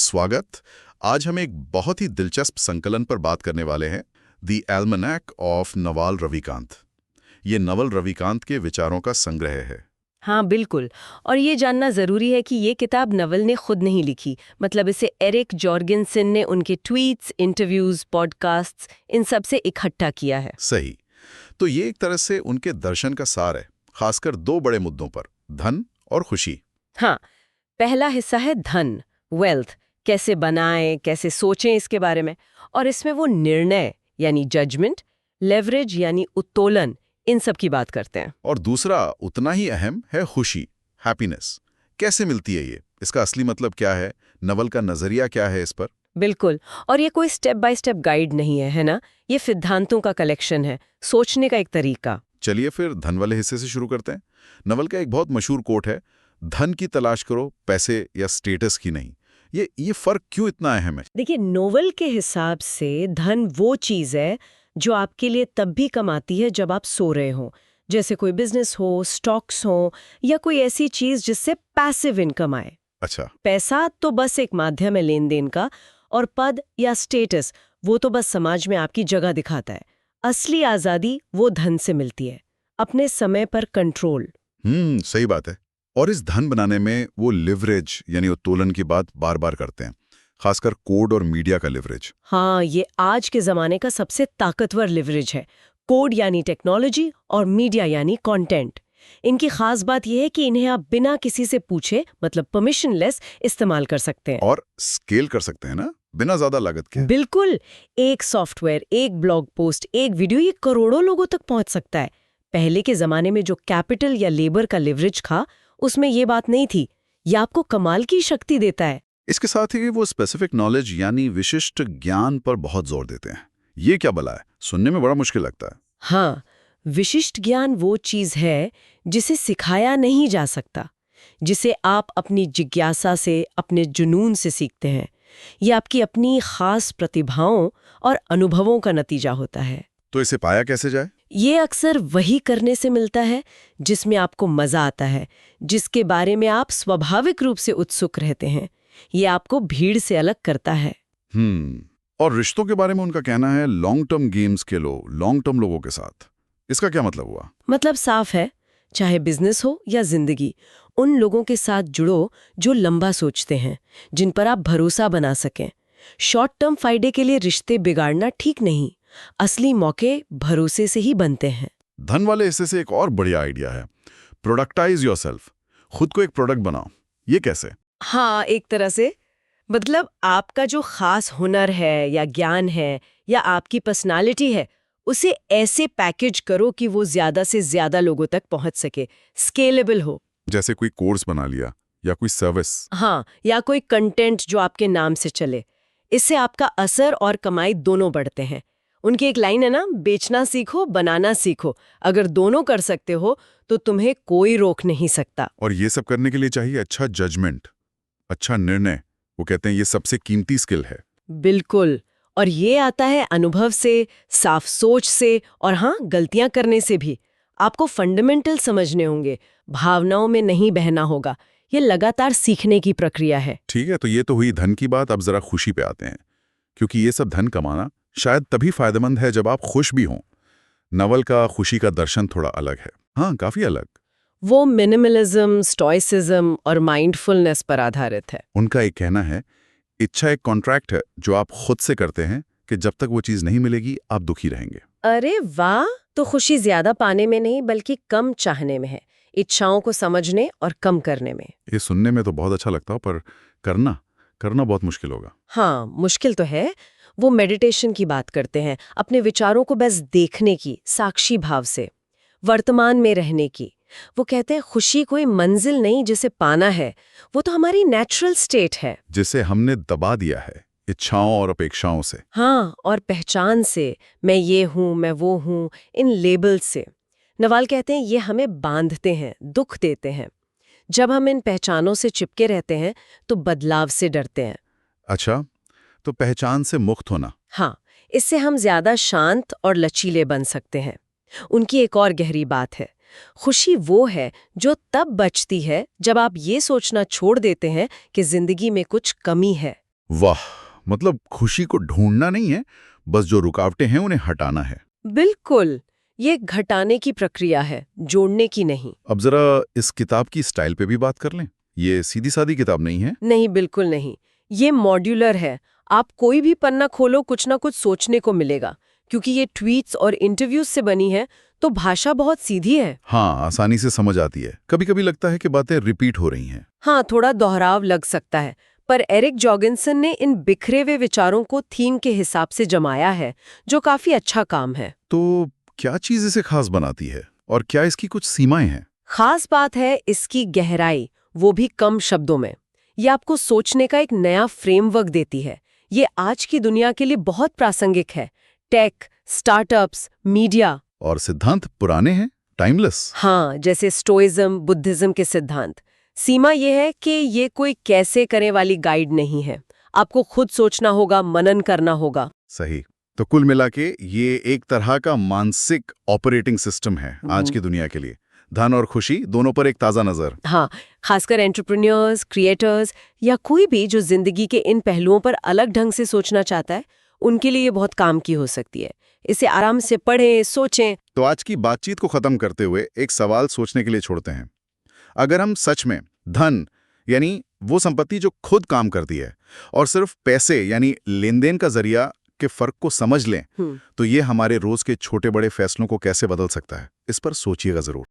स्वागत। आज हम एक बहुत ही दिलचस्प संकलन पर बात करने वाले हैं, the almanac of Nawal Ravikant. ये नवल रविकांत के विचारों का संग्रह है। हाँ बिल्कुल। और ये जानना ज़रूरी है कि ये किताब नवल ने खुद नहीं लिखी, मतलब इसे एरिक जॉर्गेनसन ने उनके ट्वीट्स, इंटरव्यूज़, पॉडकास्ट्स इन सब से इकट्ठा किया है। सही। तो ये एक तरह से उनके दर्शन का सार है, खासकर दो बड़े मुद्दों पर, धन और खुशी। हाँ, पहला हिस्सा है धन, वेल्थ, कैसे बनाएं, कैसे सोचें इसके बारे में। और इसमें वो निर्णय यानी जजमेंट, लेवरेज यानी उत्तोलन, इन सब की बात करते हैं। और दूसरा उतना ही अहम है खुशी, हैप्पीनेस। कैसे मिलती है ये, इसका असली मतलब क्या है, नवल का नजरिया क्या है इस पर। बिल्कुल। और ये कोई स्टेप बाय स्टेप गाइड नहीं है ना, ये सिद्धांतों का कलेक्शन है, सोचने का एक तरीका। चलिए फिर धन वाले हिस्से से शुरू करते हैं। नवल का एक बहुत मशहूर कोट है, धन की तलाश करो, पैसे या स्टेटस की नहीं। ये फर्क क्यों इतना अहम है? देखिए, नोवेल के हिसाब से धन वो चीज़ है जो आपके लिए तब भी कमाती है जब आप सो रहे हो, जैसे कोई बिजनेस हो, स्टॉक्स हो, या कोई ऐसी चीज़ जिससे पैसिव इनकम आए। अच्छा। पैसा तो बस एक माध्यम है लेन देन का, और पद या स्टेटस वो तो बस समाज में आपकी जगह दिखाता है। असली आज़ादी वो धन से मिलती है, अपने समय पर कंट्रोल। सही बात है। और इस धन बनाने में वो लिवरेज यानी उत्तोलन की बात बार बार करते हैं, खासकर कोड और मीडिया का लिवरेज। हाँ, ये आज के ज़माने का सबसे ताकतवर लिवरेज है। कोड यानी टेक्नोलॉजी और मीडिया यानी कंटेंट। इनकी खास बात यह है कि इन्हें आप बिना किसी से पूछे, मतलब परमिशन लेस, इस्तेमाल कर सकते हैं। और स्केल कर सकते हैं ना, बिना ज्यादा लागत के। बिल्कुल। एक सॉफ्टवेयर, एक ब्लॉग पोस्ट, एक वीडियो, ये करोड़ों लोगों तक पहुंच सकता है। पहले के ज़माने में जो कैपिटल या लेबर का लिवरेज था, उसमें ये बात नहीं थी। ये आपको कमाल की शक्ति देता है। इसके साथ ही वो स्पेसिफिक नॉलेज यानी विशिष्ट ज्ञान पर बहुत जोर देते हैं। ये क्या भला है, सुनने में बड़ा मुश्किल लगता है। हाँ, विशिष्ट ज्ञान वो चीज़ है जिसे सिखाया नहीं जा सकता, जिसे आप अपनी जिज्ञासा से, अपने जुनून से सीखते हैं। ये आपकी अपनी खास प्रतिभाओं और अनुभवों का नतीजा होता है। तो इसे पाया कैसे जाए? ये अक्सर वही करने से मिलता है जिसमें आपको मजा आता है, जिसके बारे में आप स्वाभाविक रूप से उत्सुक रहते हैं। ये आपको भीड़ से अलग करता है। और रिश्तों के बारे में उनका कहना है, लॉन्ग टर्म गेम्स खेलो लॉन्ग टर्म लोगों के साथ। इसका क्या मतलब हुआ? मतलब साफ है, चाहे बिजनेस हो या जिंदगी, उन लोगों के साथ जुड़ो जो लंबा सोचते हैं, जिन पर आप भरोसा बना सकें। शॉर्ट टर्म फायदे के लिए रिश्ते बिगाड़ना ठीक नहीं, असली मौके भरोसे से ही बनते हैं। धन वाले हिस्से से एक और बढ़िया आइडिया है, प्रोडक्टाइज योरसेल्फ। खुद को एक प्रोडक्ट बनाओ। ये कैसे? हाँ, एक तरह से, मतलब आपका जो खास हुनर है या ज्ञान है या आपकी पर्सनालिटी है, उसे ऐसे पैकेज करो कि वो ज्यादा से ज्यादा लोगों तक पहुंच सके, स्केलेबल हो। जैसे कोई कोर्स बना लिया या कोई सर्विस। हाँ, या कोई कंटेंट जो आपके नाम से चले। इससे आपका असर और कमाई दोनों बढ़ते हैं। उनकी एक लाइन है ना, बेचना सीखो, बनाना सीखो। अगर दोनों कर सकते हो तो तुम्हें कोई रोक नहीं सकता। और ये सब करने के लिए चाहिए अच्छा जजमेंट, अच्छा निर्णय। वो कहते हैं ये सबसे कीमती स्किल है। बिल्कुल। और ये आता है अनुभव से, साफ सोच से, और हाँ, गलतियां करने से भी। आपको फंडामेंटल समझने होंगे, भावनाओं में नहीं बहना होगा। ये लगातार सीखने की प्रक्रिया है। ठीक है, तो ये तो हुई धन की बात। अब जरा खुशी पे आते हैं, क्योंकि ये सब धन कमाना शायद तभी फायदेमंद है जब आप खुश भी हों। नवल का खुशी का दर्शन थोड़ा अलग है। हाँ, काफी अलग। वो मिनिमलिज्म, स्टोइसिज्म और माइंडफुलनेस पर आधारित है। उनका एक कहना है, इच्छा एक कॉन्ट्रैक्ट है जो आप खुद से करते हैं कि जब तक वो चीज नहीं मिलेगी आप दुखी रहेंगे। अरे वाह! तो खुशी ज्यादा पाने में नहीं बल्कि कम चाहने में है, इच्छाओं को समझने और कम करने में। ये सुनने में तो बहुत अच्छा लगता हो, पर करना बहुत मुश्किल होगा। हाँ, मुश्किल तो है। वो मेडिटेशन की बात करते हैं, अपने विचारों को बस देखने की, साक्षी भाव से, वर्तमान में रहने की। वो कहते हैं खुशी कोई मंजिल नहीं जिसे पाना है, वो तो हमारी नेचुरल स्टेट है, जिसे हमने दबा दिया है इच्छाओं और अपेक्षाओं से। हाँ, और पहचान से, मैं ये हूँ, मैं वो हूँ, इन लेबल से। नवाल कहते हैं ये हमें बांधते हैं, दुख देते हैं। जब हम इन पहचानों से चिपके रहते हैं तो बदलाव से डरते हैं। अच्छा, तो पहचान से मुक्त होना। हाँ, इससे हम ज्यादा शांत और लचीले बन सकते हैं। उनकी एक और गहरी बात है, खुशी वो है जो तब बचती है जब आप ये सोचना छोड़ देते हैं कि जिंदगी में कुछ कमी है। वाह, मतलब खुशी को ढूंढना नहीं है, बस जो रुकावटें हैं उन्हें हटाना है। बिल्कुल, ये घटाने की प्रक्रिया है, जोड़ने की नहीं। अब जरा इस किताब की स्टाइल पे भी बात कर लें। ये सीधी सादी किताब नहीं है। नहीं, बिल्कुल नहीं। ये मॉड्यूलर है। आप कोई भी पन्ना खोलो कुछ ना कुछ सोचने को मिलेगा। क्योंकि ये ट्वीट्स और इंटरव्यूज से बनी है, तो भाषा बहुत सीधी है। हाँ, आसानी से समझ आती है। कभी कभी लगता है कि बातें रिपीट हो रही हैं। हाँ, थोड़ा दोहराव लग सकता है, पर एरिक जॉर्गेंसन ने इन बिखरे हुए विचारों को थीम के हिसाब से जमाया है, जो काफी अच्छा काम है। तो क्या चीज इसे खास बनाती है और क्या इसकी कुछ सीमाएं हैं? खास बात है इसकी गहराई, वो भी कम शब्दों में। ये आपको सोचने का एक नया फ्रेमवर्क देती है। ये आज की दुनिया के लिए बहुत प्रासंगिक है। Tech, startups, media. और सिद्धांत पुराने हैं, टाइमलेस। हाँ, जैसे स्टोइज्म, बुद्धिज्म के सिद्धांत। सीमा ये है कि ये कोई कैसे करे वाली गाइड नहीं है। आपको खुद सोचना होगा, मनन करना होगा। सही। तो कुल मिला के ये एक तरह का मानसिक ऑपरेटिंग सिस्टम है आज की दुनिया के लिए। धन और खुशी दोनों पर एक ताजा नजर। हाँ, खासकर एंटरप्रेन्योर्स, क्रिएटर्स या कोई भी जो जिंदगी के इन पहलुओं पर अलग ढंग से सोचना चाहता है, उनके लिए ये बहुत काम की हो सकती है। इसे आराम से पढ़ें, सोचें। तो आज की बातचीत को खत्म करते हुए एक सवाल सोचने के लिए छोड़ते हैं। अगर हम सच में धन यानी वो संपत्ति जो खुद काम करती है और सिर्फ पैसे यानी लेन देन का जरिया के फर्क को समझ लें, तो ये हमारे रोज के छोटे बड़े फैसलों को कैसे बदल सकता है, इस पर सोचिएगा जरूर।